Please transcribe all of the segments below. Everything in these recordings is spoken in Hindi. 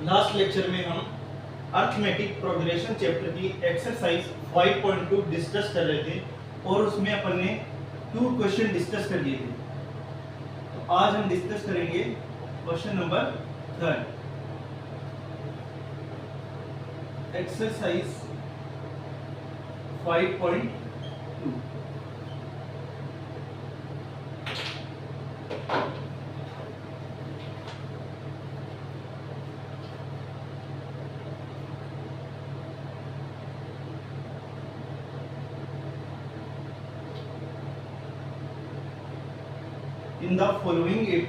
लास्ट लेक्चर में हम अर्थमेटिक प्रोग्रेशन चैप्टर की एक्सरसाइज 5.2 डिस्कस कर रहे थे और उसमें अपन ने 2 क्वेश्चन डिस्कस कर लिए थे। तो आज हम डिस्कस करेंगे question number 3, exercise 5.2। In the following AP,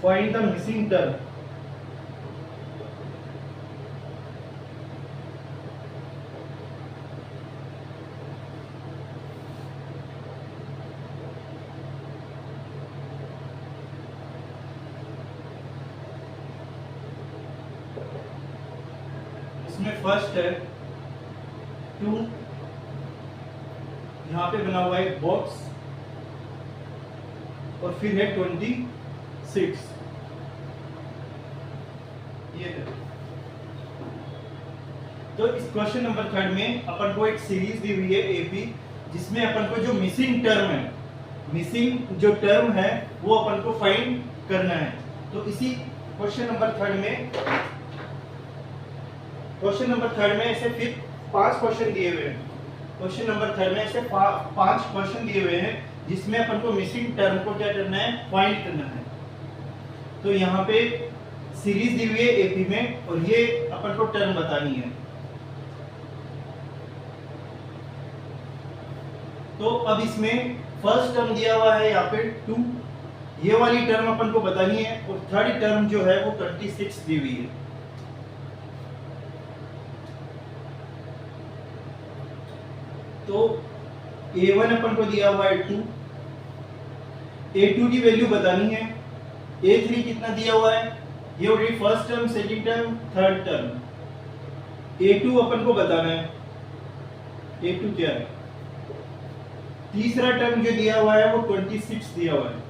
find the missing term इसमें फर्स्ट है 2, यहाँ पे बना हुआ है एक बॉक्स और फिर है 26, ये है। तो इस क्वेश्चन नंबर 3 में अपन को एक सीरीज दी हुई है एपी, जिसमें अपन को जो मिसिंग टर्म है, मिसिंग जो टर्म है वो अपन को फाइंड करना है। तो इसी क्वेश्चन नंबर 3 में ऐसे फिर 5 क्वेश्चन दिए हुए हैं। क्वेश्चन नंबर 3 में ऐसे 5 क्वेश्चन दिए हुए हैं जिसमें अपन को मिसिंग टर्म को क्या करना है, फाइंड करना है। तो यहाँ पे सीरीज दी हुई है एपी में और ये अपन को टर्म बतानी है। तो अब इसमें फर्स्ट टर्म दिया हुआ है यहाँ पे 2, ये वाली टर्म अपन को बतानी है, और थर्ड टर्म जो है वो 26 दी हुई है। तो A1 अपन को दिया हुआ है 2, A2 की वैल्यू बतानी है, A3 कितना दिया हुआ है, ये हो गई first term, second term, third term. A2 अपन को बताना है, A2 क्या है, तीसरा टर्म जो दिया हुआ है वो 26 दिया हुआ है।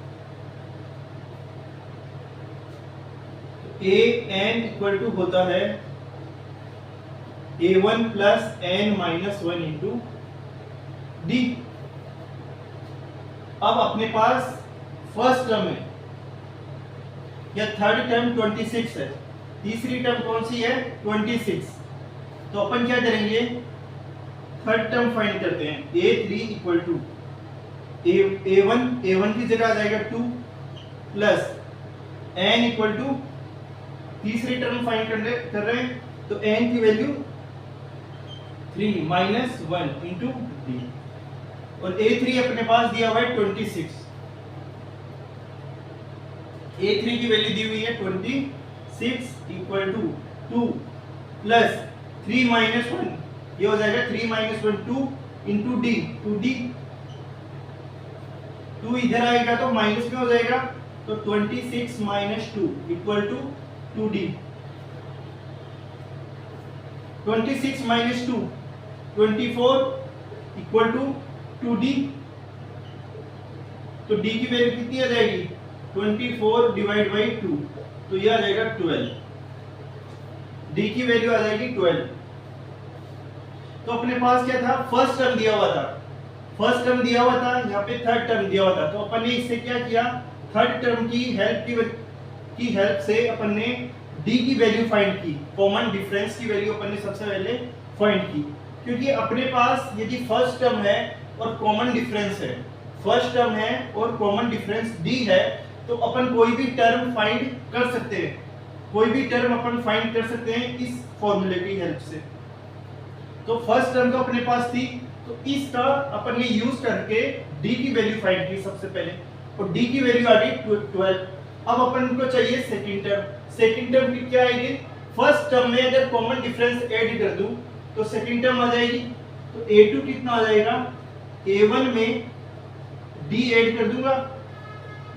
an इक्वल टू होता है A1 plus n minus 1 into D. अब अपने पास फर्स्ट टर्म है या थर्ड टर्म 26 है, तीसरी टर्म कौन सी है, 26। तो अपन क्या करेंगे, थर्ड टर्म फाइंड करते हैं। A3 इक्वल टू A1 की जगह आ जाएगा 2 प्लस n इक्वल टू, तीसरी टर्म फाइंड कर रहे हैं, तो n की वैल्यू 3 माइनस 1 इंटू डी, और A3 अपने पास दिया हुआ है 26। A3 की वैल्यू दी हुई है 26 इक्वल टू 2 प्लस 3 माइनस 1, ये हो जाएगा 3 माइनस 1 2 इंटू डी, 2d, 2 इधर आएगा तो माइनस में हो जाएगा, तो 26 minus 2 equal to 2d। 26 minus 2 24 equal to 2d, तो d की वैल्यू कितनी आ जाएगी, 24 डिवाइड बाई 2, तो ये आ जाएगा 12, d की वैल्यू आ जाएगी 12। तो अपने पास क्या था, फर्स्ट टर्म दिया हुआ था, यहाँ पे थर्ड टर्म दिया हुआ था, तो अपन ने इससे क्या किया, थर्ड टर्म की हेल्प से अपन ने d की वैल्यू फाइंड की, कॉमन डिफरेंस की वैल्यू अपन ने सबसे पहले फाइंड की। क्योंकि अपने पास यदि फर्स्ट टर्म है और कॉमन डिफरेंस है, फर्स्ट टर्म है और कॉमन डिफरेंस d है, तो अपन कोई भी टर्म फाइंड कर सकते हैं, कोई भी टर्म अपन फाइंड कर सकते हैं इस फॉर्मूले की हेल्प से। तो फर्स्ट टर्म तो अपने पास थी, तो इसका अपन ने यूज करके d की वैल्यू फाइंड की सबसे पहले, और d की वैल्यू आ गई 12। अब अपन को चाहिए सेकंड टर्म की क्या आएगी, फर्स्ट टर्म में अगर कॉमन डिफरेंस ऐड कर दूं तो सेकंड टर्म आ जाएगी, तो A2 कितना आ जाएगा, A1 में d ऐड कर दूंगा,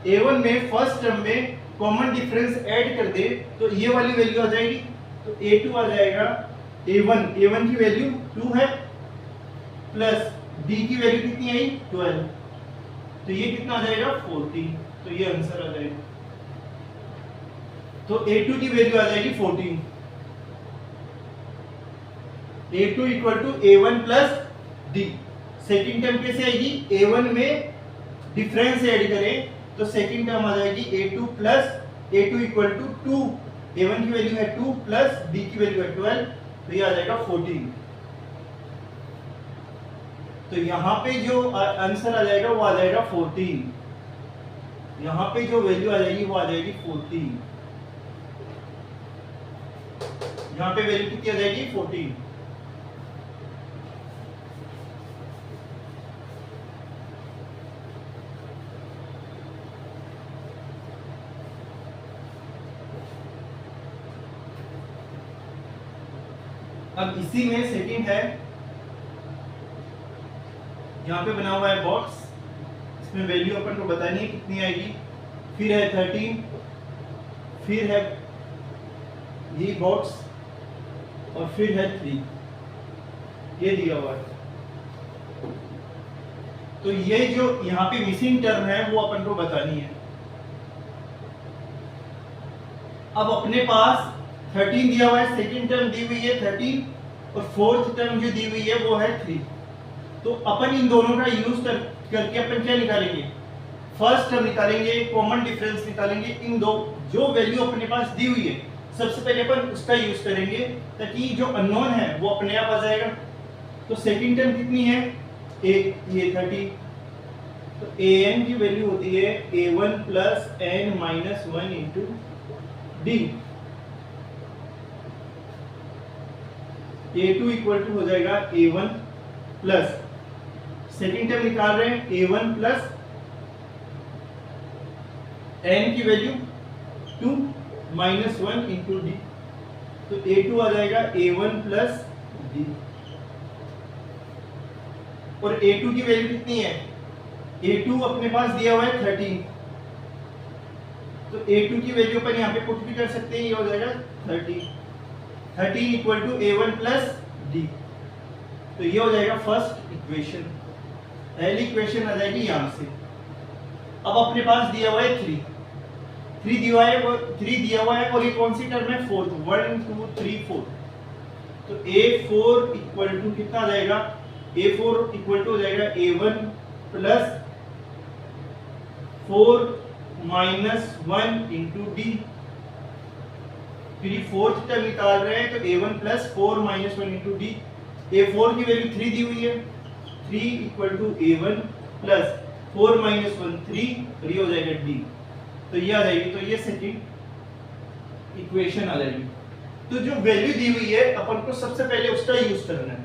A1 में फर्स्ट टर्म में कॉमन डिफरेंस ऐड कर दे तो ये वाली वैल्यू आ जाएगी, तो A2 आ जाएगा A1 की वैल्यू 2 है, प्लस डी की वैल्यू कितनी आई 12, तो ये कितना आ जाएगा 14, तो ये आंसर आ जाएगा। तो A2 की वैल्यू आ जाएगी 14। A2 equal to A1 plus D। Second term कैसे आएगी, A1 में डिफरेंस ऐड करें तो सेकेंड टर्म आ जाएगी A2 plus A2 equal to 2, A1 की वैल्यू है 2 प्लस D की वैल्यू है 12, तो ये आ जाएगा 14। तो यहाँ पे जो आंसर आ जाएगा वो आ जाएगा 14, यहाँ पे जो वैल्यू आ जाएगी वो आ जाएगी 14, यहाँ पे वैल्यू कितनी आ जाएगी 14। अब इसी में सेकंड है, यहाँ पे बना हुआ है बॉक्स, इसमें वैल्यू अपन को बतानी है कितनी आएगी, फिर है 13, फिर है ये बॉक्स और फिर है 3, ये दिया हुआ है। तो ये जो यहाँ पे मिसिंग टर्म है वो अपन को बतानी है। अब अपने पास 13 दिया हुआ है, सेकंड टर्म दी हुई है 13 और फोर्थ टर्म जो दी हुई है वो है 3। तो अपन इन दोनों का यूज करके अपन क्या निकालेंगे, फर्स्ट टर्म निकालेंगे, कॉमन डिफरेंस निकालेंगे। इन दो जो वैल्यू अपने पास दी हुई है सबसे पहले अपन उसका यूज करेंगे ताकि जो अननोन है वो अपने आप आ जाएगा। तो सेकंड टर्म कितनी है, ये 30, तो an की वैल्यू होती है a1 plus n minus 1 into d. a2 equal to हो जाएगा a1 प्लस, सेकेंड टर्म निकाल रहे हैं a1 प्लस n की वैल्यू 2 माइनस 1 इंटू डी, तो a2 आ जाएगा a1 प्लस डी। और a2 की वैल्यू कितनी है, a2 अपने पास दिया हुआ है 13, तो a2 की वैल्यू अपन यहाँ पे पुट भी कर सकते हैं, ये हो जाएगा 13 equal to a1 plus D. तो ये हो जाएगा फर्स्ट इक्वेशन, पहली इक्वेशन आ जाएगी यहां से। अब अपने पास दिया हुआ है 3 दिया हुआ है और ये कौन सी टर्म है, फोर्थ, 1 2 3 4। तो a4 इक्वल टू कितना आ जाएगा, a4 इक्वल टू हो जाएगा a1 plus 4 minus 1 into D. फिर फोर्थ टर्म निकाल रहे हैं तो a1 plus 4 minus 1 into D. a4 की वैल्यू 3 दी हुई है, 3 equal to a1 plus 4 minus 1 3, और ये हो जाएगा d। तो ये आ जाएगी, तो ये सेकंड इक्वेशन आ जाएगी। तो जो वैल्यू दी हुई है अपन को सबसे पहले उसका यूज करना है,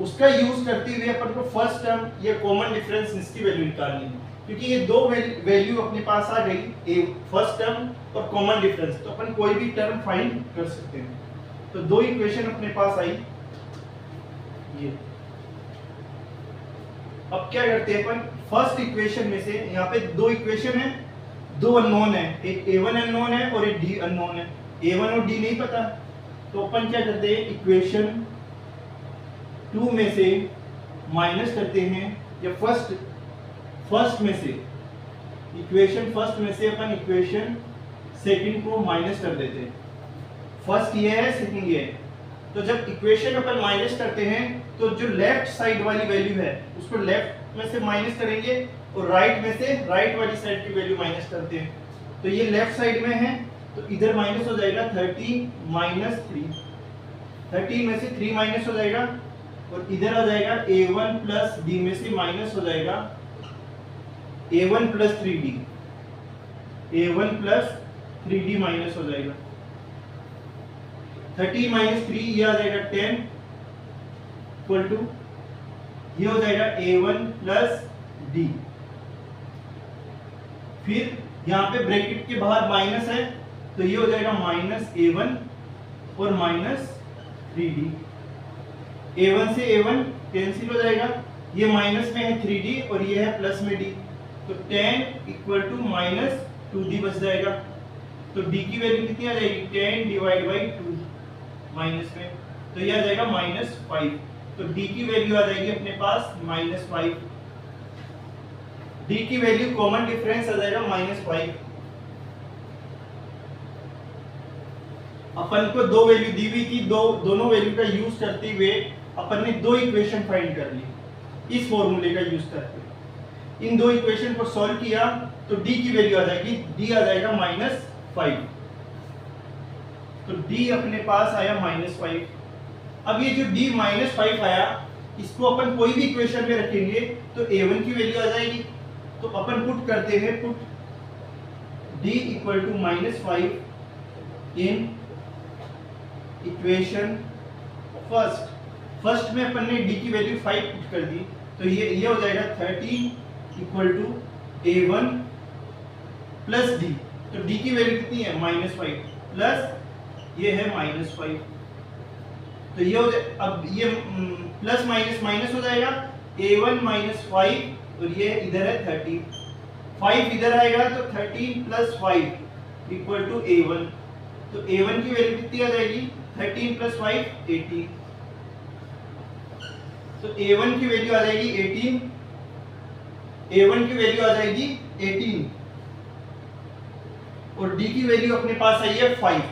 उसका यूज करते हुए अपन को फर्स्ट टर्म या कॉमन डिफरेंस इसकी वैल्यू निकालनी है, क्योंकि ये दो वैल्यू अपने पास आ गई, फर्स्ट टर्म और कॉमन डिफरेंस, तो अपन कोई भी टर्म फाइंड कर सकते हैं। तो दो इक्वेशन अपने पास आई ये। अब क्या करते हैं अपन, फर्स्ट इक्वेशन में से यहाँ पे दो इक्वेशन है, दो अननोन है, एक a1 अननोन है और एक d अननोन है। a1 और d नहीं पता, तो अपन क्या करते हैं, इक्वेशन 2 में से माइनस करते हैं, या फर्स्ट में से इक्वेशन फर्स्ट में से अपन इक्वेशन सेकंड को माइनस कर देते हैं। फर्स्ट ये है, सेकंड ये है। तो जब इक्वेशन अपन माइनस करते हैं तो जो लेफ्ट साइड वाली वैल्यू है उसको लेफ्ट में से माइनस करेंगे और राइट में से राइट वाली साइड की वैल्यू माइनस करते हैं। तो ये लेफ्ट साइड में है तो इधर माइनस हो जाएगा 30 माइनस 3, 30 में से 3 माइनस हो जाएगा और इधर आ जाएगा a1 प्लस d में से माइनस हो जाएगा a1 plus 3d, a1 plus 3d minus हो जाएगा। 30 माइनस 3 ये आ जाएगा 10 इक्वल टू ये हो जाएगा a1 प्लस d। फिर यहाँ पे ब्रैकेट के बाहर माइनस है तो ये हो जाएगा माइनस a1 और माइनस 3d। a1 से a1 कैंसिल हो जाएगा, ये माइनस में है 3d और ये है प्लस में d, तो 10 इक्वल टू माइनस 2d बच जाएगा। तो d की वैल्यू कितनी आ जाएगी, 10 डिवाइड बाई 2 माइनस में, तो ये आ जाएगा -5। तो डी की वैल्यू आ जाएगी अपने पास -5। डी की वैल्यू कॉमन डिफरेंस आ जाएगा -5। अपन को दो वैल्यू दी हुई थी, दोनों वैल्यू का यूज करते हुए अपन ने दो इक्वेशन फाइंड कर ली इस फॉर्मूले का यूज करके। इन दो इक्वेशन को सॉल्व किया तो डी की वैल्यू आ जाएगी, डी आ जाएगा -5। तो डी अपने पास आया -5। अब ये जो d -5 आया, इसको अपन कोई भी इक्वेशन में रखेंगे तो a1 की वैल्यू आ जाएगी। तो अपन पुट करते हैं, put d = -5 in equation first में अपन ने d की वैल्यू 5 पुट कर दी, तो ये हो जाएगा 13 = a1 प्लस d। तो d की वैल्यू कितनी है -5 प्लस ये है -5। तो ये हो जाए, अब ये प्लस माइनस माइनस हो जाएगा, a1 - 5 और ये इधर है 30, 5 इधर आएगा तो 13 + 5 = a1। तो a1 की वैल्यू कितनी आ जाएगी, 13 + 5 18। तो a1 की वैल्यू आ जाएगी 18, a1 की वैल्यू आ जाएगी 18 और d की वैल्यू अपने पास आई है 5।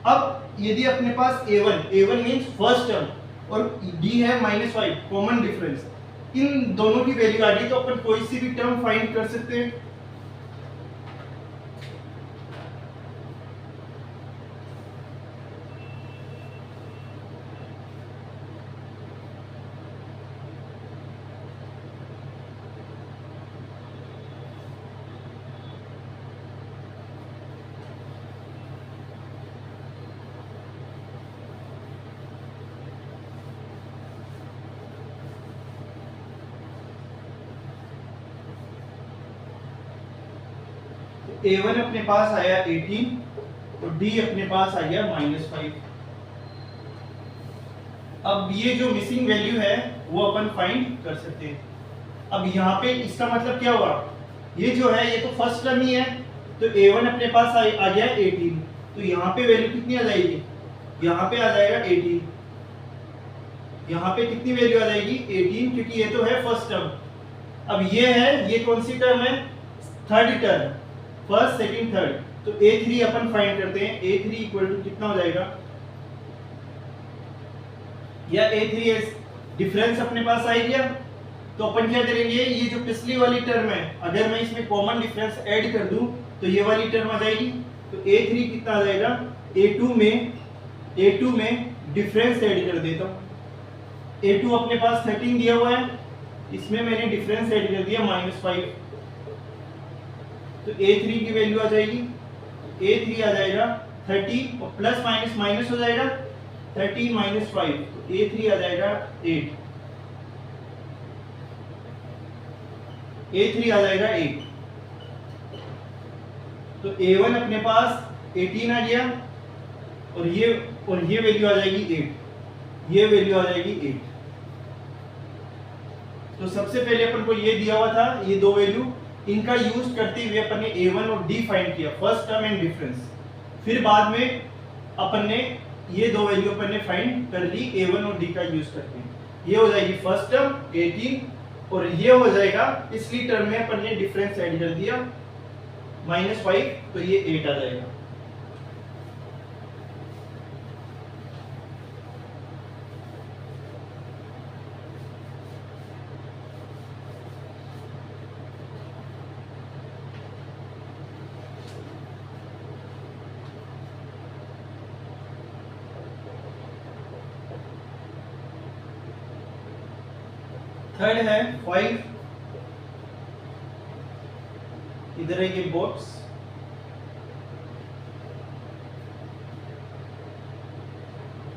अब यदि अपने पास a1 मींस फर्स्ट टर्म और d है -5 कॉमन डिफरेंस, इन दोनों की वैल्यू आ गई तो अपन कोई सी भी टर्म फाइंड कर सकते हैं। a1 अपने पास आया 18 और d अपने पास आ गया -5। अब ये जो मिसिंग वैल्यू है वो अपन फाइंड कर सकते हैं। अब यहाँ पे इसका मतलब क्या हुआ, ये जो है ये तो फर्स्ट टर्म ही है, तो a1 अपने पास आ गया 18, तो यहाँ पे वैल्यू कितनी आ जाएगी, यहाँ पे आ जाएगा 18। यहाँ पे कितनी वैल्यू आ जाएगी 18, क्योंकि ये तो है फर्स्ट टर्म। अब ये है, ये कौन सी टर्म है, third term, first second third. तो a3 अपन फाइंड करते हैं, a3 = कितना हो जाएगा, या a3 डिफरेंस अपने पास आ गया। तो अपन क्या करेंगे, ये जो पिछली वाली टर्म है अगर मैं इसमें कॉमन डिफरेंस ऐड कर दूं तो ये वाली टर्म आ जाएगी। तो a3 कितना आ जाएगा, a2 में डिफरेंस ऐड कर देता हूं। a2 अपने पास 13 दिया हुआ है, इसमें मैंने डिफरेंस ऐड कर दिया -5, तो a3 की वैल्यू आ जाएगी, a3 आ जाएगा 30 और प्लस माइनस माइनस हो जाएगा 13 - 5, तो a3 आ जाएगा 8, a3 आ जाएगा 8। तो a1 अपने पास 18 आ गया और ये वैल्यू आ जाएगी 8, ये वैल्यू आ जाएगी 8। तो सबसे पहले अपन को ये दिया हुआ था, ये दो वैल्यू, इनका यूज करते हुए अपन ने a1 और d फाइंड किया, फर्स्ट टर्म एंड डिफरेंस। फिर बाद में अपन ने ये दो वैल्यू अपन ने फाइंड कर ली a1 और d का यूज करके। ये हो जाएगी फर्स्ट टर्म 18 और ये हो जाएगा पिछली टर्म में अपन ने डिफरेंस ऐड कर दिया -5, तो ये 8 आ जाएगा। थर्ड है 5, इधर है ये बॉक्स,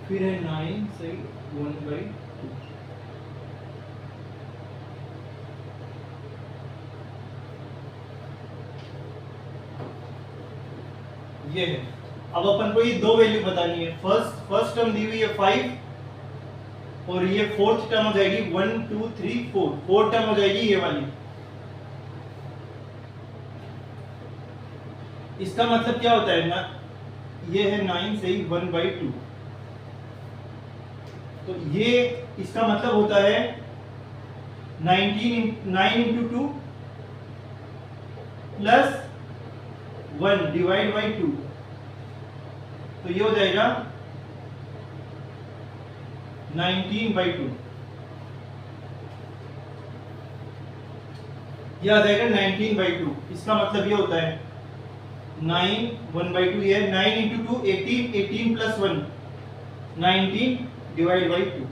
फिर है 9 सही 1/2, ये है। अब अपन को ये दो वैल्यू बतानी है, फर्स्ट टर्म दी हुई है 5 और ये फोर्थ टर्म हो जाएगी 1 2 3 4, फोर्थ टर्म हो जाएगी ये वाली। इसका मतलब क्या होता है ना, ये है 9 से 1/2, तो ये इसका मतलब होता है 9 इंटू 2 प्लस 1 डिवाइड बाई 2, तो ये हो जाएगा 19/2। ये आ जाएगा 19/2। इसका मतलब ये होता है 9 1/2, ये 9 इंटू 2 18, 18 प्लस 1 19 डिवाइड बाई 2।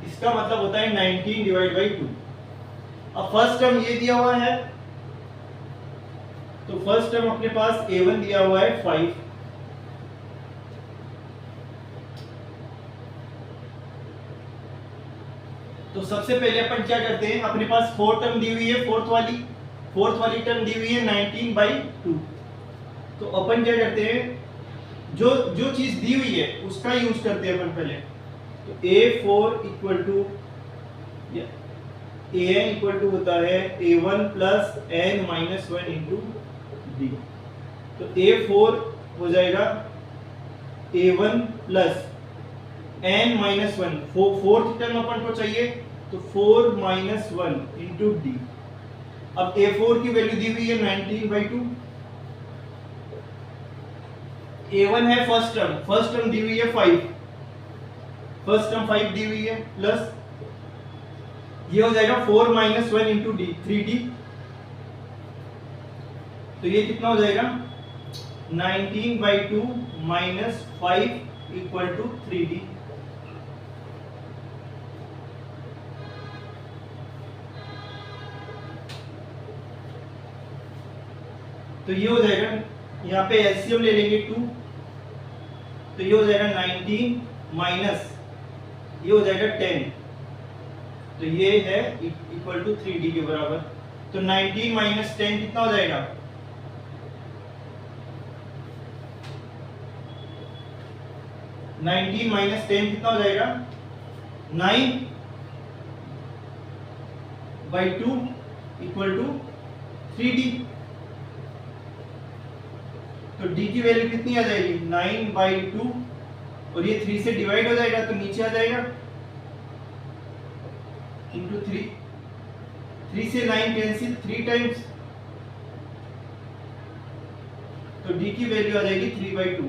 इसका मतलब होता है 19 डिवाइड बाई 2। अब फर्स्ट टर्म ये दिया हुआ है, तो फर्स्ट टर्म अपने पास a1 दिया हुआ है 5, तो सबसे पहले अपन क्या करते हैं, अपने पास 4 टर्म दी हुई है, फोर्थ वाली टर्म दी हुई है 19/2। तो अपन क्या करते हैं, जो चीज दी हुई है उसका यूज करते हैं अपन पहले। तो a4 equal to an equal to होता है a1 plus n minus 1 into D. तो a4 हो जाएगा a1 plus n minus 1, fourth term अपन को चाहिए, तो 4 माइनस 1 इंटू डी। अब a4 की वैल्यू दी हुई है 19/2, a1 है फर्स्ट टर्म दी हुई है 5, फर्स्ट टर्म 5 दी हुई है, प्लस ये हो जाएगा 4 माइनस 1 इंटू डी 3d। तो ये कितना हो जाएगा 19/2 माइनस 5 इक्वल टू 3d। तो ये हो जाएगा, यहाँ पे एलसीएम ले लेंगे 2, तो ये हो जाएगा 19 माइनस ये हो जाएगा 10, तो ये है इक्वल टू 3d के बराबर। तो 19 माइनस 10 कितना हो जाएगा, कितना हो जाएगा 9/2 इक्वल टू 3d। तो d की वैल्यू कितनी आ जाएगी 9/2, और ये 3 से डिवाइड हो जाएगा तो नीचे आ जाएगा इंटू 3 से 9 कैंसिल 3 टाइम्स, तो d की वैल्यू आ जाएगी 3/2।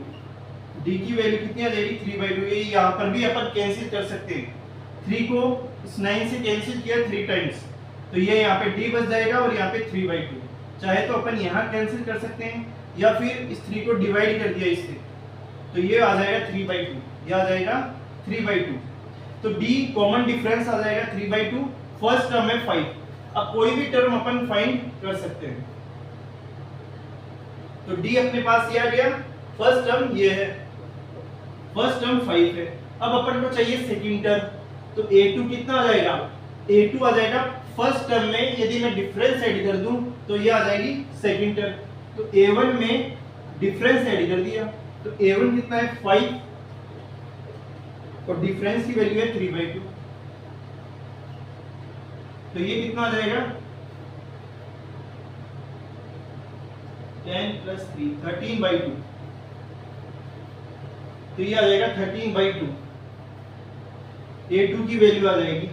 d की वैल्यू कितनी आ जाएगी 3/2। ये यहाँ पर भी अपन कैंसिल कर सकते हैं, 3 को इस 9 से कैंसिल किया 3 टाइम्स, तो ये यहाँ पे d बच जाएगा और यहाँ पे 3/2। चाहे तो अपन यहाँ कैंसिल कर सकते हैं या फिर इस 3 को डिवाइड कर दिया इससे, तो ये आ जाएगा 3/2, ये आ जाएगा 3/2। तो d कॉमन डिफरेंस आ जाएगा 3/2, फर्स्ट टर्म है 5। अब कोई भी टर्म अपन फाइंड कर सकते हैं, तो d अपने पास ये आ गया, फर्स्ट टर्म ये है, फर्स्ट टर्म 5 है। अब अपन को चाहिए सेकंड टर्म, तो a2 कितना आ जाएगा, a2 आ जाएगा फर्स्ट टर्म में यदि मैं डिफरेंस ऐड कर दूं तो ये आ जाएगी सेकंड टर्म। तो a1 में डिफरेंस ऐड कर दिया, तो a1 कितना है 5 और डिफरेंस की वैल्यू है 3/2, तो ये कितना आ जाएगा 10 प्लस 3 13/2, तो ये आ जाएगा 13/2, a2 की वैल्यू आ जाएगी।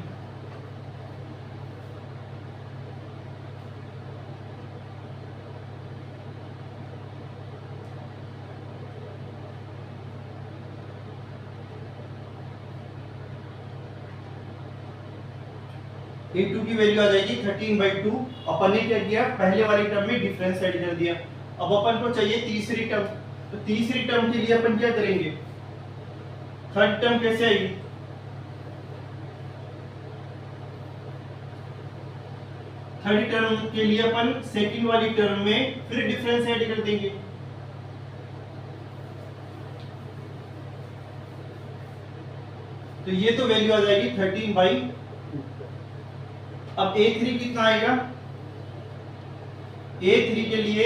a2 की वैल्यू आ जाएगी 13/2। अपन ने क्या किया, पहले वाली टर्म में डिफरेंस ऐड कर दिया। अब अपन को चाहिए तीसरी टर्म, तो तीसरी टर्म के लिए अपन क्या करेंगे, थर्ड टर्म कैसे आएगी, थर्ड टर्म के लिए अपन सेकंड वाली टर्म में फिर डिफरेंस ऐड कर देंगे। तो ये तो वैल्यू आ जाएगी 13/2। अब a3 कितना आएगा, a3 के लिए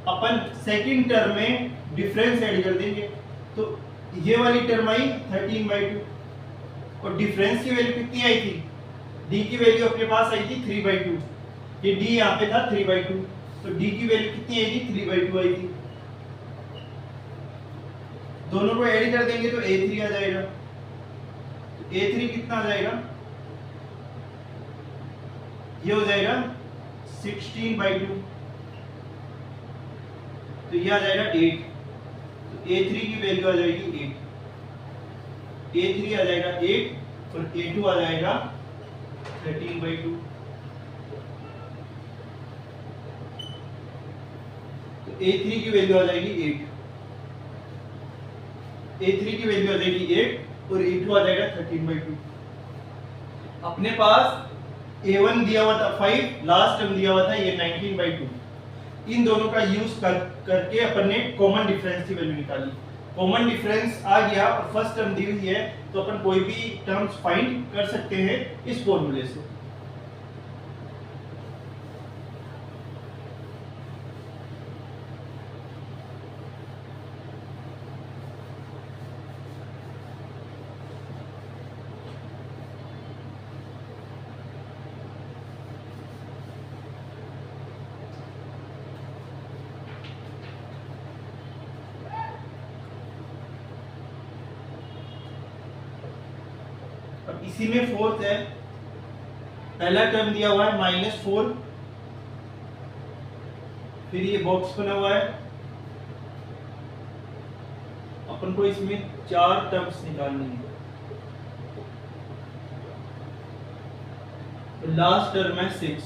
अपन सेकंड टर्म में डिफरेंस ऐड कर देंगे, तो ये वाली टर्म आई 13/2 और डिफरेंस की वैल्यू कितनी आई थी, d की वैल्यू अपने पास आई थी 3/2, ये d यहाँ पे था 3/2, तो d की वैल्यू कितनी आई थी 3/2 आई थी। दोनों को ऐड कर देंगे तो a3 आ जाएगा, A3 कितना आ जाएगा, ये हो जाएगा 16/2, तो ये आ जाएगा 8। तो A3 की वैल्यू आ जाएगी 8, A3 आ जाएगा 8 और A2 आ जाएगा 13/2। तो A3 की वैल्यू आ जाएगी 8, A3 की वैल्यू आ जाएगी 8 और A2 आ जाएगा 13/2। अपने पास A1 दिया हुआ था 5, लास्ट टर्म दिया हुआ था ये 19/2। इन दोनों का यूज करके अपन ने कॉमन डिफरेंस की वैल्यू निकाली। कॉमन डिफरेंस आ गया और फर्स्ट टर्म दी हुई है, तो अपन कोई भी टर्म्स फाइंड कर सकते हैं इस फॉर्मूले से। अब इसी में फोर्थ है, पहला टर्म दिया हुआ है -4, फिर ये बॉक्स बना हुआ है, अपन को इसमें 4 टर्म्स निकालनी है। तो लास्ट टर्म है 6,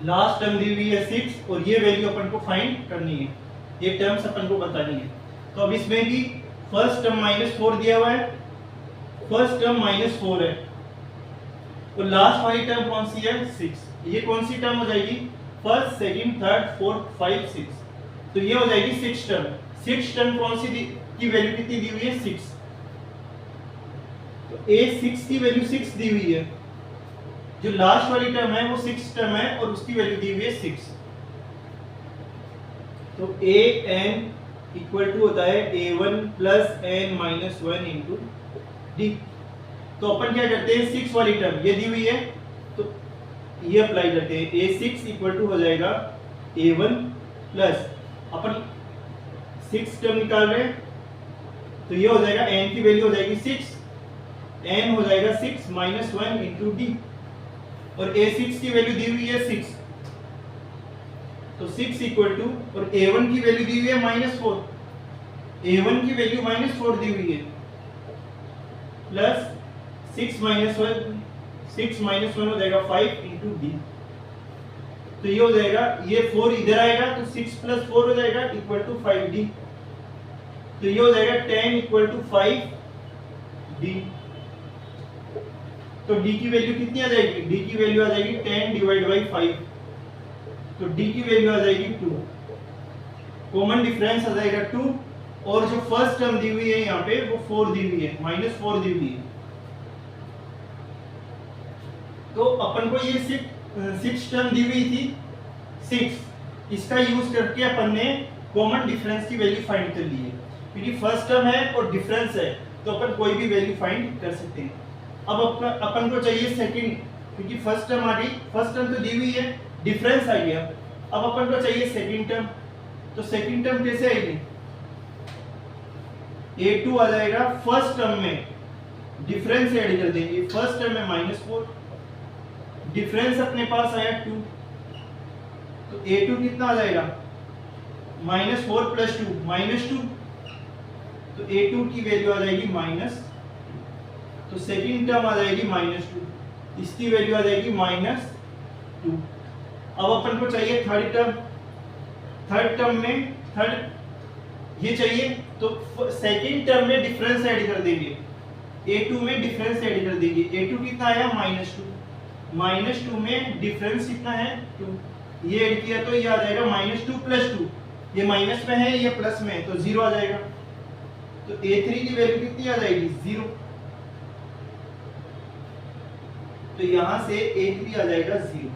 लास्ट टर्म दी हुई है 6 और ये वैल्यू अपन को फाइंड करनी है, ये टर्म्स अपन को बतानी है। तो अब इसमें भी फर्स्ट टर्म -4 दिया हुआ है, फर्स्ट टर्म -4 है और लास्ट वाली टर्म कौन सी है 6, ये कौन सी टर्म हो जाएगी, फर्स्ट सेकंड थर्ड फोर्थ 5 6, तो ये हो जाएगी 6 टर्म। 6 टर्म कौन सी की वैल्यू कितनी दी हुई है 6, तो A6 की वैल्यू 6 दी हुई है, जो लास्ट वाली टर्म है वो 6 टर्म है और उसकी वैल्यू दी हुई है 6। तो an इक्वल टू होता है A1 plus n-1 into D. तो अपन क्या करते हैं, 6 वाली टर्म ये दी हुई है तो ये अप्लाई करते हैं, A6 इक्वल टू हो जाएगा A1 प्लस, अपन 6 टर्म निकाल रहे हैं तो ये हो जाएगा n की वैल्यू हो जाएगी 6, n हो जाएगा 6 -1 इंटू डी, और A6 की वैल्यू दी हुई है 6, तो 6 इक्वल टू, और A1 की वैल्यू दी हुई है -4, A1 की वैल्यू -4 दी हुई है, प्लस 6 -1 हो जाएगा 5 इंटू डी, तो ये हो जाएगा, ये 4 इधर आएगा तो 6 + 4 हो जाएगा इक्वल टू 5d, तो ये हो जाएगा 10 इक्वल टू 5d। तो d की वैल्यू कितनी आ जाएगी, d की वैल्यू आ जाएगी 10 डिवाइड बाई 5, तो d की वैल्यू आ जाएगी 2, कॉमन डिफरेंस आ जाएगा 2, और जो फर्स्ट टर्म दी हुई है यहाँ पे वो 4 दी हुई है, -4 दी हुई है। तो अपन को ये 6 टर्म दी हुई थी 6, इसका यूज करके अपन ने कॉमन डिफरेंस की वैल्यू फाइंड कर ली है, क्योंकि फर्स्ट टर्म है और डिफरेंस है तो अपन कोई भी वैल्यू फाइंड कर सकते हैं। अब अपन को चाहिए सेकंड, क्योंकि फर्स्ट टर्म आ गई, फर्स्ट टर्म तो दी हुई है, डिफरेंस आ गया, अब अपन को चाहिए सेकंड टर्म। तो सेकंड टर्म कैसे आएगी, A2 आ जाएगा, फर्स्ट टर्म में डिफरेंस ऐड कर देंगे, फर्स्ट टर्म में -4, डिफरेंस अपने पास आया 2, तो A2 कितना आ जाएगा, -4 + 2 -2, तो A2 की वैल्यू आ जाएगी -2, तो सेकंड टर्म आ जाएगी -2, इसकी वैल्यू आ जाएगी -2। अब अपन को चाहिए थर्ड टर्म, थर्ड टर्म में थर्ड ये चाहिए, तो सेकंड टर्म में डिफरेंस ऐड कर देंगे, A2 में डिफरेंस ऐड कर देंगे, A2 कितना आया -2 में डिफरेंस कितना है 2, ये ऐड किया तो ये आ जाएगा -2 + 2, ये माइनस में है ये प्लस में है तो 0 आ जाएगा, तो A3 की वैल्यू कितनी आ जाएगी 0, तो यहां से A3 आ जाएगा 0।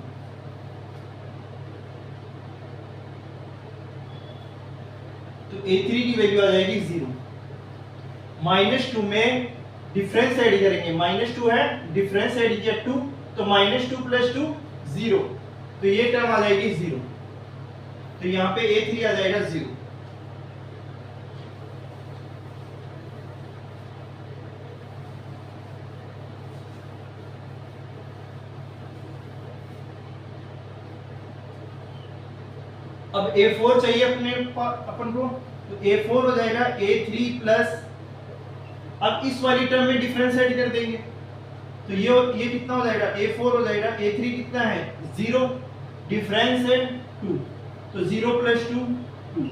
तो A3 की वैल्यू आ जाएगी 0, -2 में डिफरेंस ऐड करेंगे, -2 है डिफरेंस ऐड किया 2, तो -2 + 2 0, तो ये टर्म आ जाएगी 0, तो यहाँ पे A3 आ जाएगा 0। अब A4 चाहिए अपन को, तो A4 हो जाएगा A3 प्लस, अब इस वाली टर्म में डिफरेंस ऐड कर देंगे, तो ये कितना हो जाएगा, A4 हो जाएगा, A3 कितना है 0, डिफरेंस है 2, तो 0 प्लस 2 2,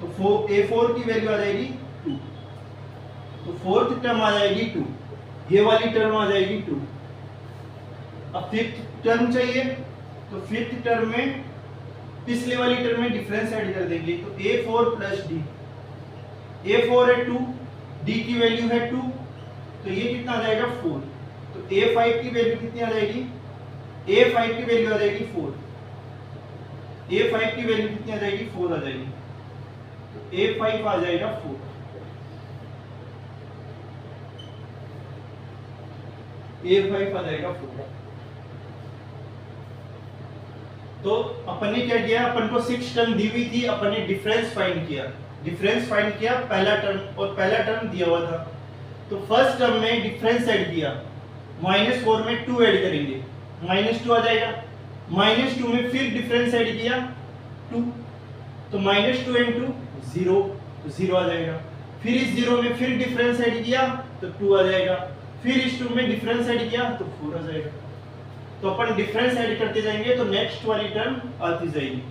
तो A4 की वैल्यू आ जाएगी 2, तो फोर्थ टर्म आ जाएगी 2, ये वाली टर्म आ जाएगी 2। अब फिफ्थ टर्म चाहिए, तो फिफ्थ टर्म में पिछले वाली टर्म में डिफरेंस ऐड कर देंगे, तो A4 प्लस D, A4 है 2, D की वैल्यू है 2, तो ये कितना आ जाएगा 4, तो A5 की वैल्यू कितनी आ जाएगी, A5 की वैल्यू आ जाएगी 4, A5 की वैल्यू कितनी आ जाएगी 4 आ जाएगी, तो A5 आ जाएगा 4, A5 आ जाएगा 4। तो अपन ने क्या किया, अपन को 6 टर्म दी हुई थी, अपन ने डिफरेंस फाइंड किया, पहला टर्म, और पहला टर्म दिया हुआ था, तो फर्स्ट टर्म में डिफरेंस ऐड किया, -4 में 2 ऐड करेंगे, -2 आ जाएगा, -2 में फिर डिफरेंस ऐड किया 2, तो -2 × 0, तो 0 आ जाएगा, फिर इस 0 में फिर डिफरेंस ऐड किया तो 2 आ जाएगा, फिर इस 2 में डिफरेंस ऐड किया तो 4 आ जाएगा। तो अपन डिफरेंस ऐड करते जाएंगे तो नेक्स्ट वाली टर्म आती जाएगी।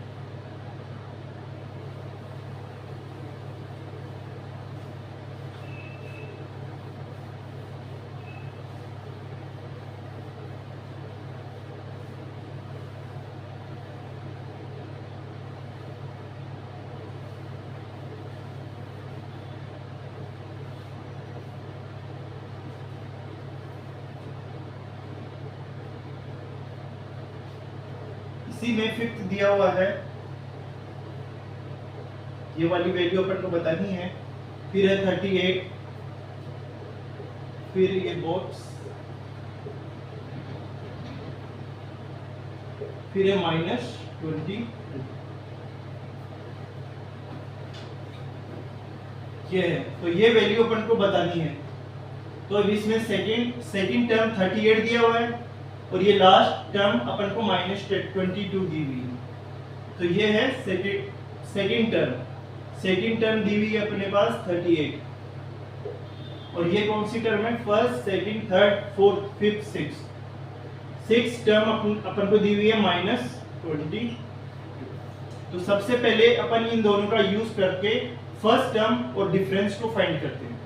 इसी में फिफ्थ दिया हुआ है, ये वाली वैल्यू अपन को बतानी है, फिर है 38, फिर ये बॉक्स, फिर है -20, ये है, तो ये वैल्यू अपन को बतानी है। तो अब इसमें सेकंड टर्म 38 दिया हुआ है और ये लास्ट टर्म अपन को -22 दी हुई है, तो ये है सेकंड टर्म दी हुई है अपने पास 38, और ये कौन सी टर्म है, first, second, third, fourth, fifth, six term अपन को दी हुई है -20। तो सबसे पहले अपन इन दोनों का यूज करके फर्स्ट टर्म और डिफरेंस को फाइंड करते हैं।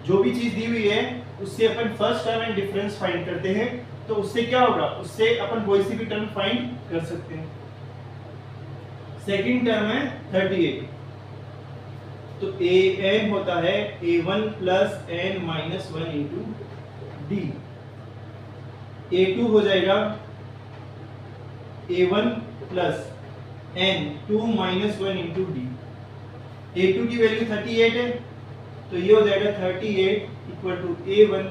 जो भी चीज दी हुई है उससे अपन first term and difference find करते हैं, तो उससे क्या होगा, उससे अपन कोई सी भी टर्म फाइंड कर सकते हैं। सेकंड टर्म है 38, तो an होता है a1 plus n minus 1 into d, a2 हो जाएगा a1 plus n 2 minus 1 into d, a2 की वैल्यू 38 है, तो ये हो जाएगा 38 equal to a1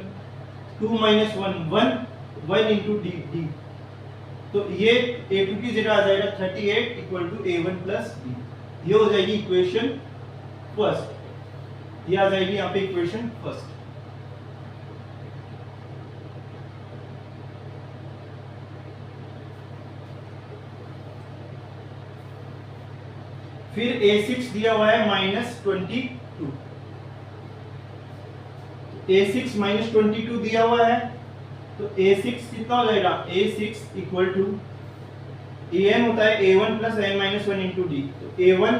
2 minus 1 into D, तो ये a2 की जगह आ जाएगा 38 equal to a1 plus D, ये हो जाएगी इक्वेशन फर्स्ट, ये आ जाएगी यहाँ पे इक्वेशन फर्स्ट। फिर a6 दिया हुआ है -22, a6 -22 दिया हुआ है, तो a6 कितना हो जाएगा, a6 इक्वल टू an होता है a1 plus n minus 1 into D, तो a1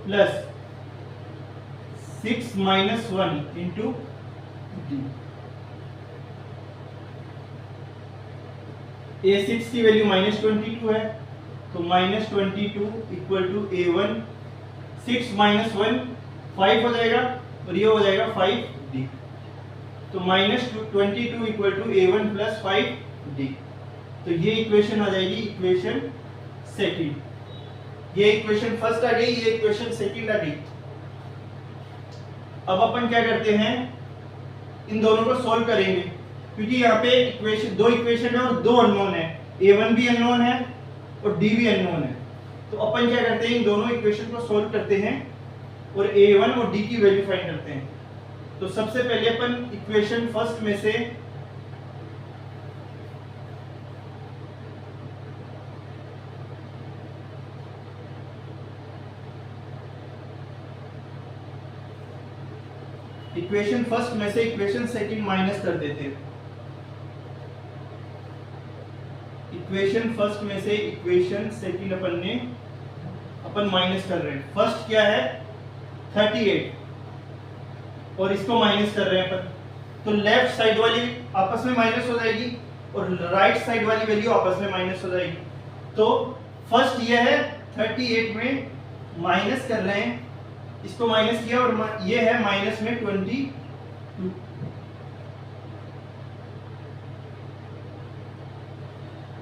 plus 6 minus 1 into D, a6 की वैल्यू -22 है, तो -22 इक्वल टू a1 6 माइनस 1 5 हो जाएगा, और ये हो जाएगा 5d, तो -22 equal to a1 plus 5d, तो ये इक्वेशन आ जाएगी इक्वेशन सेकंड। ये इक्वेशन फर्स्ट आ गई, ये इक्वेशन सेकंड आ गई। अब अपन क्या करते हैं, इन दोनों को सॉल्व करेंगे, क्योंकि यहाँ पे दो इक्वेशन है और दो अननोन है, a1 भी अननोन है और d भी अननोन है, तो अपन क्या करते हैं, इन दोनों इक्वेशन को सॉल्व करते हैं और a1 और d की वैल्यू फाइंड करते हैं। तो सबसे पहले अपन इक्वेशन फर्स्ट में से इक्वेशन फर्स्ट में से इक्वेशन सेकंड माइनस कर देते हैं। इक्वेशन फर्स्ट में से इक्वेशन सेकंड अपन माइनस कर रहे हैं। फर्स्ट क्या है 38 और इसको माइनस कर रहे हैं अपन, तो लेफ्ट साइड वाली आपस में माइनस हो जाएगी और राइट साइड वाली वैल्यू आपस में माइनस हो जाएगी। तो फर्स्ट ये है 38 में माइनस कर रहे हैं, इसको माइनस किया और ये है माइनस में 22।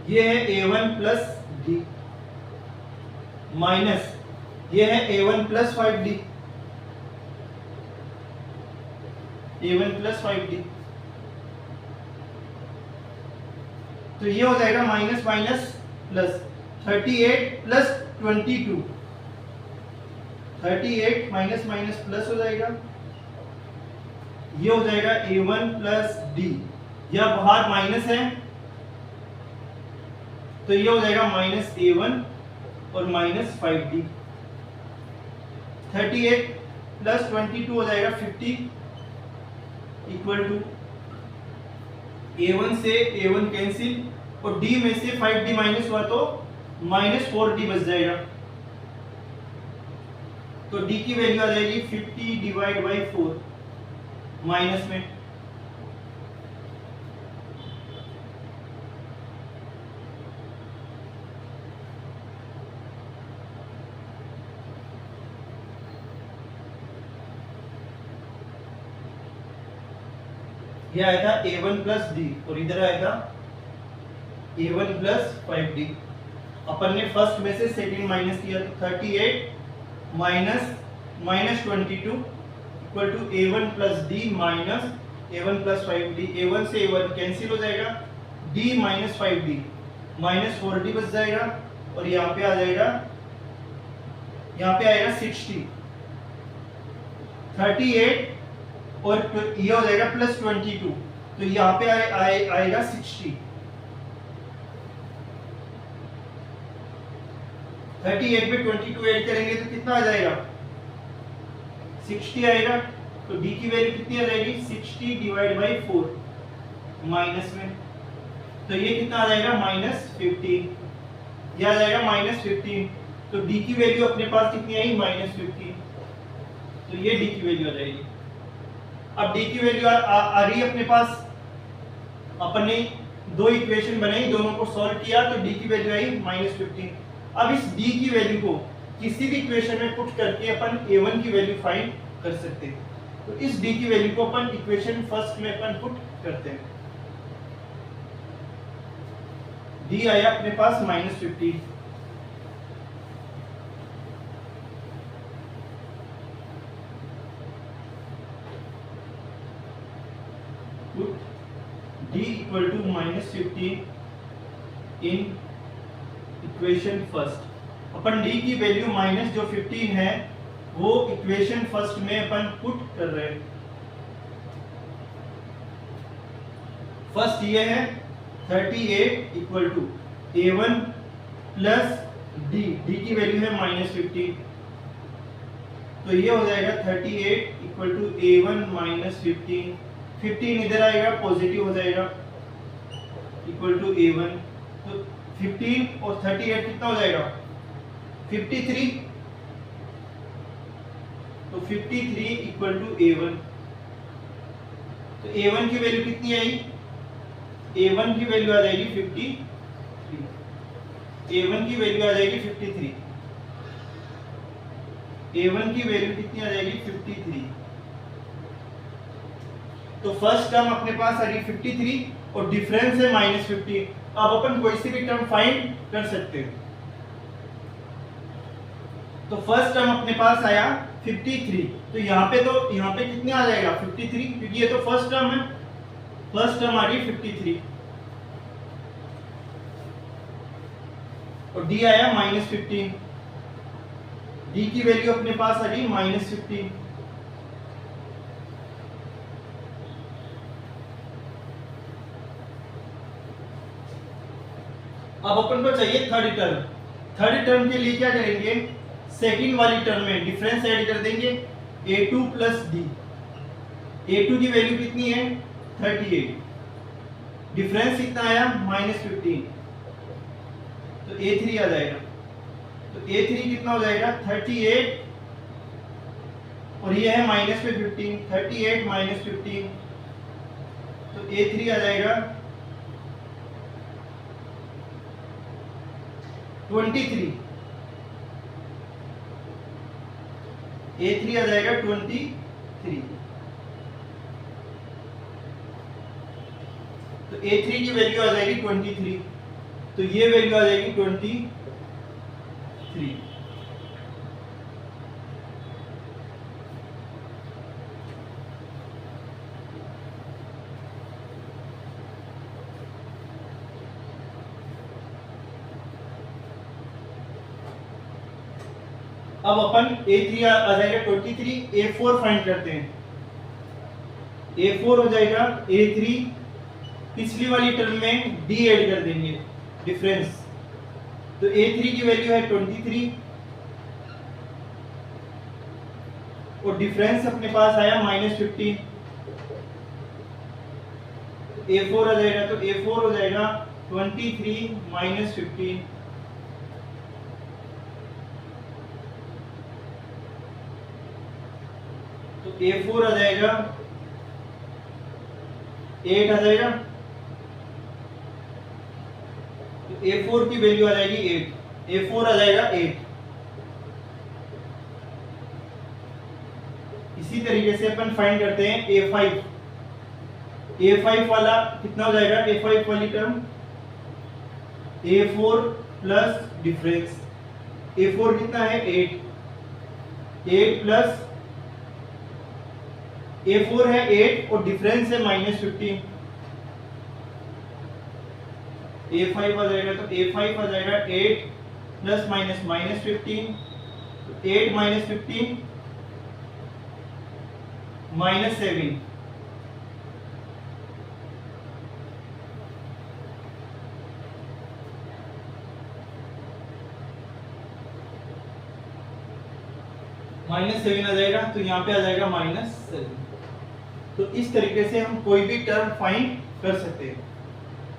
ये है a1 प्लस d माइनस ये है a1 plus 5d, a1 plus 5d। तो ये हो जाएगा minus minus plus 38 plus 22, 38 minus minus plus हो जाएगा, ये हो जाएगा a1 प्लस d, यह बाहर माइनस है तो ये हो जाएगा माइनस a1 और माइनस 5d। 38 प्लस 22 हो जाएगा 50 इक्वल टू a1 से a1 कैंसिल और d में से 5d माइनस हुआ तो माइनस 4d बच जाएगा। तो d की वैल्यू आ जाएगी 50 डिवाइड बाई 4 माइनस में। ये आया था a1 प्लस d और इधर आया था a1 प्लस 5d। अपन ने फर्स्ट में से सेकंड माइनस किया तो 38 minus minus 22 equal to a1 plus d minus a1 plus 5d। a1 से a1 कैंसिल हो जाएगा, d minus 5d minus 4d बच जाएगा और यहाँ पे आ जाएगा, यहाँ पे आएगा 60। 38 और ये हो जाएगा प्लस 22 तो यहाँ पे आएगा 60। 38 पे 22 ऐड करेंगे तो कितना आ जाएगा 60 आएगा। तो d की वैल्यू कितनी आ जाएगी 60 डिवाइड बाई 4 माइनस में, तो ये कितना आ जाएगा माइनस 15, यह आ जाएगा माइनस 15। तो d की वैल्यू अपने पास कितनी आई माइनस 15, तो ये d की वैल्यू आ जाएगी। अब d की वैल्यू आ रही है अपने पास, अपन ने दो इक्वेशन बनाई, दोनों को सॉल्व किया तो d की वैल्यू आई माइनस 15। अब इस d की वैल्यू को किसी भी इक्वेशन में पुट करके अपन a1 की वैल्यू फाइंड कर सकते हैं। तो इस d की वैल्यू को अपन इक्वेशन फर्स्ट में अपन पुट करते हैं। d आया अपने पास minus 15, d equal to minus 15 in equation first. अपन d की वैल्यू माइनस जो 15 है वो इक्वेशन फर्स्ट में अपन पुट कर रहे हैं। फर्स्ट ये है 38 equal to a1 plus d, d की वैल्यू है माइनस 15, तो ये हो जाएगा 38 इक्वल टू a1 माइनस 15, 15 इधर आएगा पॉजिटिव हो जाएगा इक्वल टू a1। तो 15 और 38 कितना हो जाएगा 53, तो 53 इक्वल टू a1। तो a1 की वैल्यू कितनी आई, a1 की वैल्यू आ जाएगी 53, a1 की वैल्यू आ जाएगी 53, a1 की वैल्यू कितनी आ जाएगी 53। तो फर्स्ट टर्म अपने पास आ रही 53 और डिफरेंस है माइनस 15। अब अपन कोई सी भी टर्म फाइंड कर सकते हैं। तो फर्स्ट टर्म अपने पास आया 53, तो यहाँ पे कितने आ जाएगा 53, क्योंकि ये तो फर्स्ट टर्म है, फर्स्ट टर्म आ रही 53 और d आया माइनस 15, d की वैल्यू अपने पास आ रही माइनस 15। अब अपन को चाहिए थर्ड टर्म। थर्ड टर्म के लिए क्या करेंगे, सेकंड वाली टर्म में डिफरेंस ऐड कर देंगे a2 प्लस d, A2 की वैल्यू कितनी है 38, डिफरेंस कितना आया -15, तो A3 आ जाएगा। तो A3 कितना हो जाएगा 38 और ये है माइनस में 15, 38 माइनस 15, तो A3 आ जाएगा 23, A3 आ जाएगा 23, तो A3 की वैल्यू आ जाएगी 23, तो ये वैल्यू आ जाएगी 23। अब अपन A3 आ जाएगा 23, A4 फाइंड करते हैं। A4 हो जाएगा A3, पिछली वाली टर्म में D ऐड कर देंगे डिफरेंस, तो A3 की वैल्यू है 23 और डिफरेंस अपने पास आया -15, A4 आ जाएगा, तो A4 हो जाएगा 23 माइनस 15, तो A4 आ जाएगा 8 आ जाएगा, तो A4 की वैल्यू आ जाएगी 8, A4 आ जाएगा 8। इसी तरीके से अपन फाइंड करते हैं A5, A5 वाला कितना हो जाएगा, A5 वाली term A4 plus difference, A4 कितना है 8, 8 प्लस A4 है 8 और डिफरेंस है -15, A5 आ जाएगा, तो A5 आ जाएगा 8 प्लस माइनस -15, 8 माइनस 15 -7, -7 आ जाएगा, तो यहाँ पे आ जाएगा -7। तो इस तरीके से हम कोई भी टर्म फाइंड कर सकते हैं।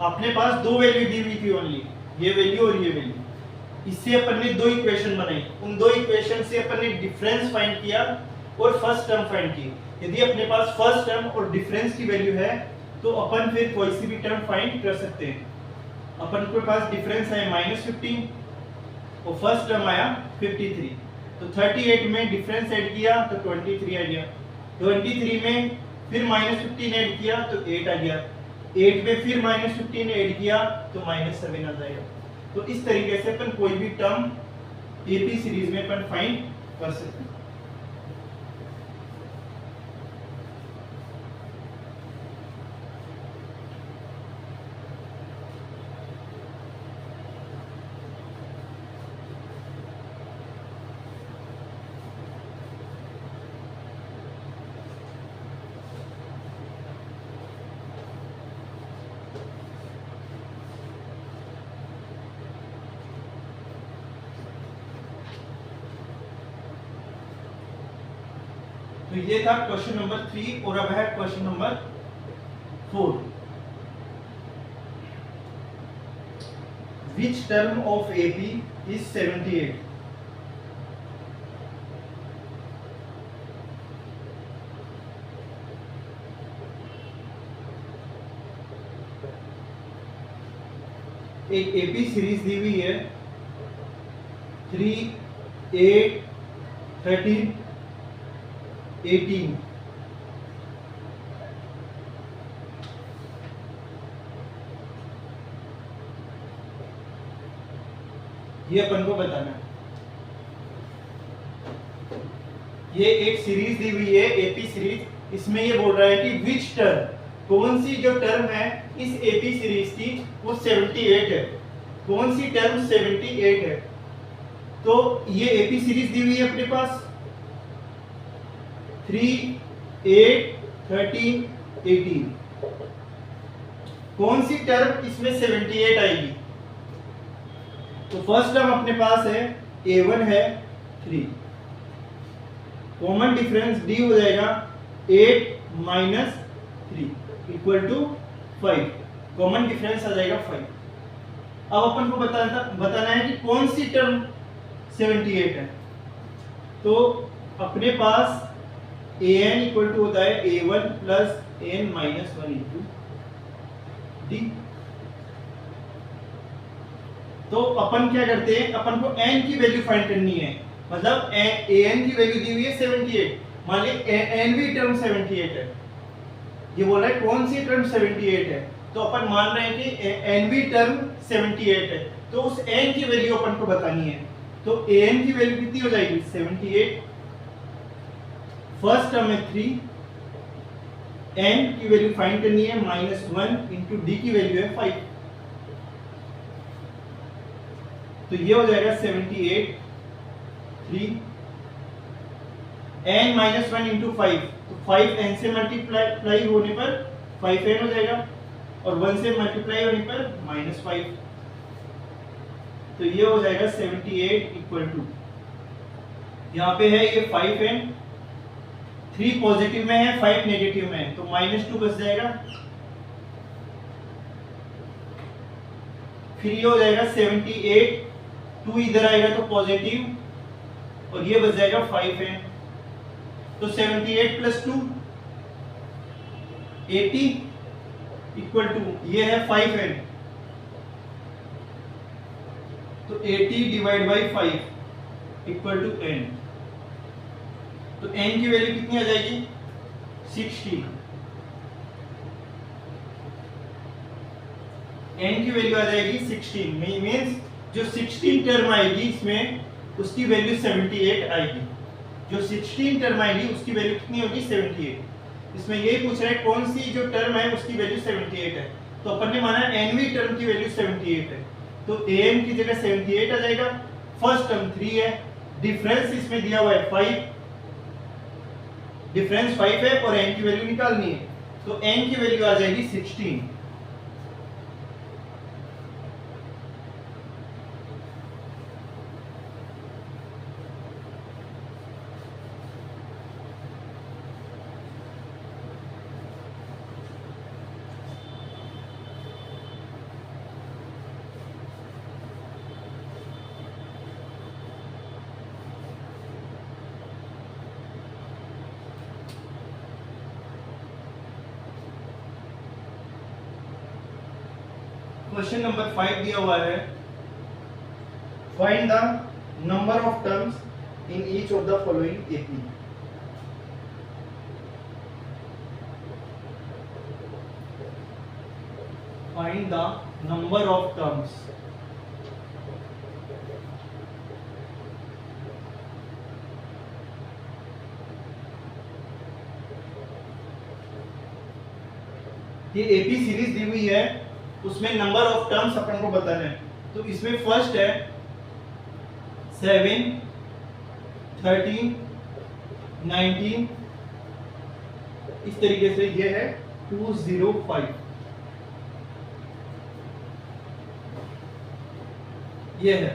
अपने पास दो वैल्यू दी हुई थी ओनली, ये वैल्यू और ये वैल्यू, इससे अपन ने दो इक्वेशन बनाई, उन दो इक्वेशन से अपन ने डिफरेंस फाइंड किया और फर्स्ट टर्म फाइंड की। यदि अपने पास फर्स्ट टर्म और डिफरेंस की वैल्यू है तो अपन फिर कोई सी भी टर्म फाइंड कर सकते हैं। अपन के पास डिफरेंस है -15 और फर्स्ट टर्म आया 53, तो 38 में डिफरेंस ऐड किया तो 23 आ गया, 23 में फिर -15 ऐड किया तो 8 आ गया, 8 में फिर -15 ऐड किया तो -7 आ जाएगा। तो इस तरीके से अपन कोई भी टर्म एपी सीरीज में अपन फाइंड कर सकते हैं। तो ये था क्वेश्चन नंबर 3 और अब है question number 4। Which term of AP is 78? एक एपी सीरीज दी हुई है 3, 8, 13, 18। ये अपन को बताना है। ये एक सीरीज दी हुई है एपी सीरीज, इसमें ये बोल रहा है कि विच टर्म, कौन सी जो टर्म है इस एपी सीरीज की वो 78 है, कौन सी टर्म 78 है। तो ये एपी सीरीज दी हुई है अपने पास 3, 8, 13, 18, कौन सी टर्म इसमें 78 आएगी। तो फर्स्ट टर्म अपने पास है A1 है 3, कॉमन डिफरेंस D हो जाएगा 8 minus 3 equal to 5। Common difference आ जाएगा 5। अब अपन को बताना है कि कौन सी टर्म 78 है। तो अपने पास an इक्वल टू होता है a1 plus an minus 1 into D. तो अपन क्या करते हैं, अपन को n की वैल्यू फाइंड करनी है। मतलब an की वैल्यू दी हुई है 78, मान ली nवी टर्म 78 है। ये बोल रहा है कौन सी टर्म 78 है, तो अपन मान रहे हैं कि nवी टर्म 78 है, तो उस n की वैल्यू अपन को बतानी है। तो an की वैल्यू कितनी हो जाएगी 78, फर्स्ट टर्म है 3, n की वैल्यू फाइंड करनी है -1 इंटू डी की वैल्यू है 5। तो ये हो जाएगा 78 3 n माइनस 1 इंटू 5, तो 5 n से मल्टीप्लाई होने पर 5n हो जाएगा और 1 से मल्टीप्लाई होने पर -5। तो ये हो जाएगा 78 इक्वल टू, यहाँ पे है ये 5n, 3 पॉजिटिव में है 5 नेगेटिव में है, तो -2 बच जाएगा। फिर ये हो जाएगा 78, 2 इधर आएगा तो पॉजिटिव और ये बच जाएगा 5n। तो 78 प्लस 2 80 इक्वल टू ये है 5n, तो 80 divide by 5 equal to n। तो n की वैल्यू कितनी आ जाएगी 60। n की वैल्यू आ जाएगी 16, मींस जो 16 टर्म आएगी इसमें उसकी वैल्यू 78 आएगी। जो 16 टर्म आएगी उसकी वैल्यू कितनी होगी 78। इसमें यही पूछ रहा है कौन सी जो टर्म है उसकी वैल्यू 78 है। तो अपन ने माना nवी टर्म की वैल्यू 78 है, तो an की जगह 78 आ जाएगा। फर्स्ट टर्म 3 है, डिफरेंस इसमें दिया हुआ है 5, डिफरेंस 5 है और n की वैल्यू निकालनी है, तो n की वैल्यू आ जाएगी 16। क्वेश्चन नंबर 5 दिया हुआ है, find the number of terms in each of the following AP. Find the number of terms ये एपी सीरीज दी हुई है, उसमें नंबर ऑफ टर्म्स अपन को बताना है। तो इसमें फर्स्ट है 7 13 19, इस तरीके से ये है 205, ये है।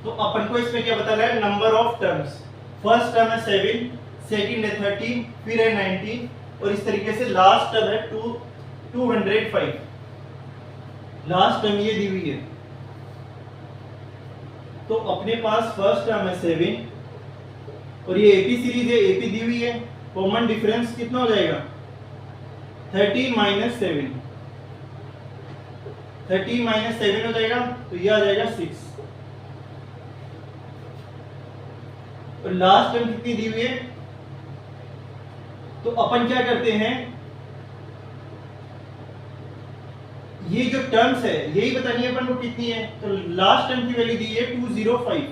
तो अपन को इसमें क्या बताना है number of terms. First term है 7, सेकंड है 13, फिर है 19 और इस तरीके से लास्ट टर्म है 205। लास्ट टर्म ये दी हुई है। तो अपने पास फर्स्ट टर्म है 7 और ये एपी सीरीज है, एपी दी हुई है। कॉमन डिफरेंस कितना हो जाएगा 13 माइनस 7, 13 माइनस 7 हो जाएगा, तो ये आ जाएगा 6। और लास्ट टर्म कितनी दी हुई है, तो अपन क्या करते हैं, ये जो टर्म्स है यही बतानी है अपन को कितनी है। तो लास्ट टर्म की वैल्यू दी है 205,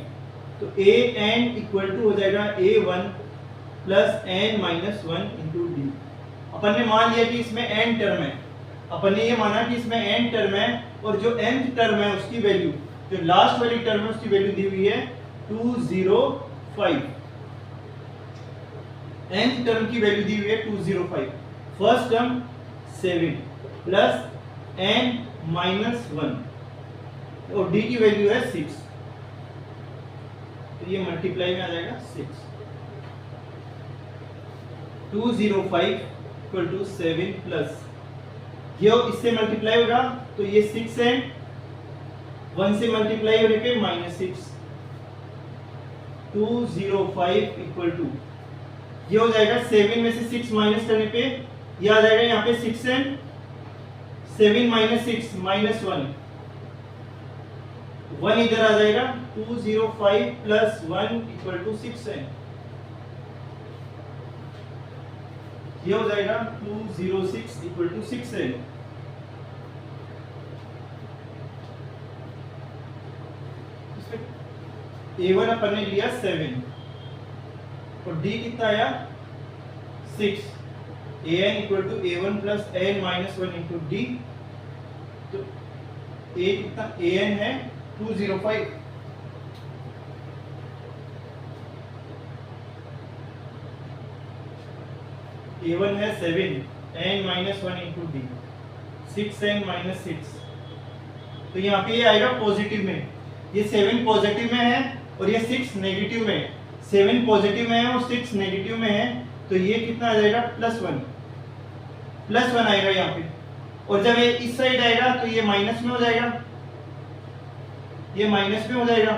तो a n इक्वल टू हो जाएगा a1 plus n minus 1 into D. अपन ने मान लिया कि इसमें n टर्म है, अपन ने ये माना कि इसमें n टर्म है और जो nth टर्म है उसकी वैल्यू, जो लास्ट वाली टर्म है उसकी वैल्यू दी हुई है 205। nth टर्म की वैल्यू दी हुई है 205। First term 7 plus n minus 1 और d की वैल्यू है 6, तो ये मल्टीप्लाई में आ जाएगा 6। 205 इक्वल टू 7 प्लस ये इससे मल्टीप्लाई होगा तो ये 6n 1 से मल्टीप्लाई होने पे -6 205 इक्वल टू ये हो जाएगा 7 में से 6 माइनस करने पे ये आ जाएगा यहाँ पे 6n 7 - 6 -1 1 इधर आ जाएगा 205 प्लस 1 इक्वल टू 6n ये हो जाएगा 206 इक्वल टू 6n A1 अपन ने लिया 7 और D कितना आया 6 an equal to A1 plus an minus 1 into D तो A कितना an है 205 A1 है 7 n minus 1 into D 6n minus 6 तो यहाँ पे ये आएगा पॉजिटिव में ये 7 पॉजिटिव में है और ये 6 नेगेटिव में है 7 पॉजिटिव में है और 6 नेगेटिव में है तो ये कितना आ जाएगा प्लस वन आएगा यहाँ पे और जब ये इस साइड आएगा तो ये माइनस में हो जाएगा ये माइनस में हो जाएगा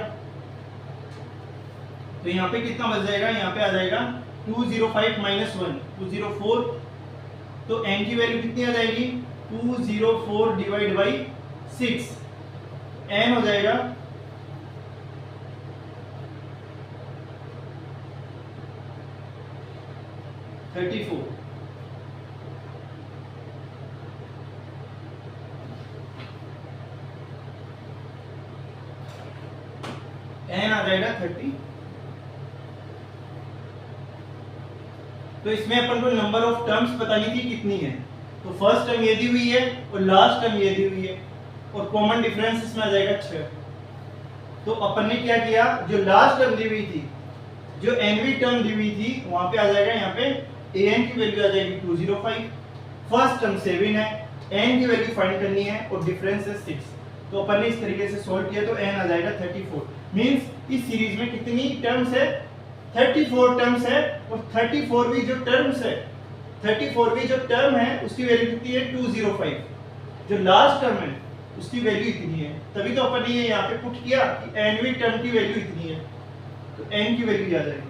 तो यहाँ पे कितना बच जाएगा यहाँ पे आ जाएगा 205 माइनस 1 204 तो n की वैल्यू कितनी आ जाएगी 204 डिवाइड बाई 6 n हो जाएगा 34 n आ जाएगा 30 तो इसमें अपन को नंबर ऑफ टर्म्स बतानी थी कितनी है तो फर्स्ट टर्म ये दी हुई है और लास्ट टर्म ये दी हुई है और कॉमन डिफरेंस इसमें आ जाएगा 6 तो अपन ने क्या किया जो लास्ट टर्म दी हुई थी जो nवी टर्म दी हुई थी वहां पे आ जाएगा यहाँ पे an की वैल्यू आ जाएगी 205 फर्स्ट टर्म 7 है n की वैल्यू फाइंड करनी है और डिफरेंस है 6 तो अपन ने इस तरीके से सॉल्व किया तो n आ जाएगा 34 मींस इस सीरीज में कितनी टर्म्स है 34 टर्म्स है और 34वीं जो टर्म्स है 34वीं जो टर्म है उसकी वैल्यू कितनी है 205 जो लास्ट टर्म है उसकी वैल्यू इतनी है तभी तो अपन ने ये यहाँ पे पुट किया कि nवीं टर्म की वैल्यू इतनी है तो n की वैल्यू आ जाएगी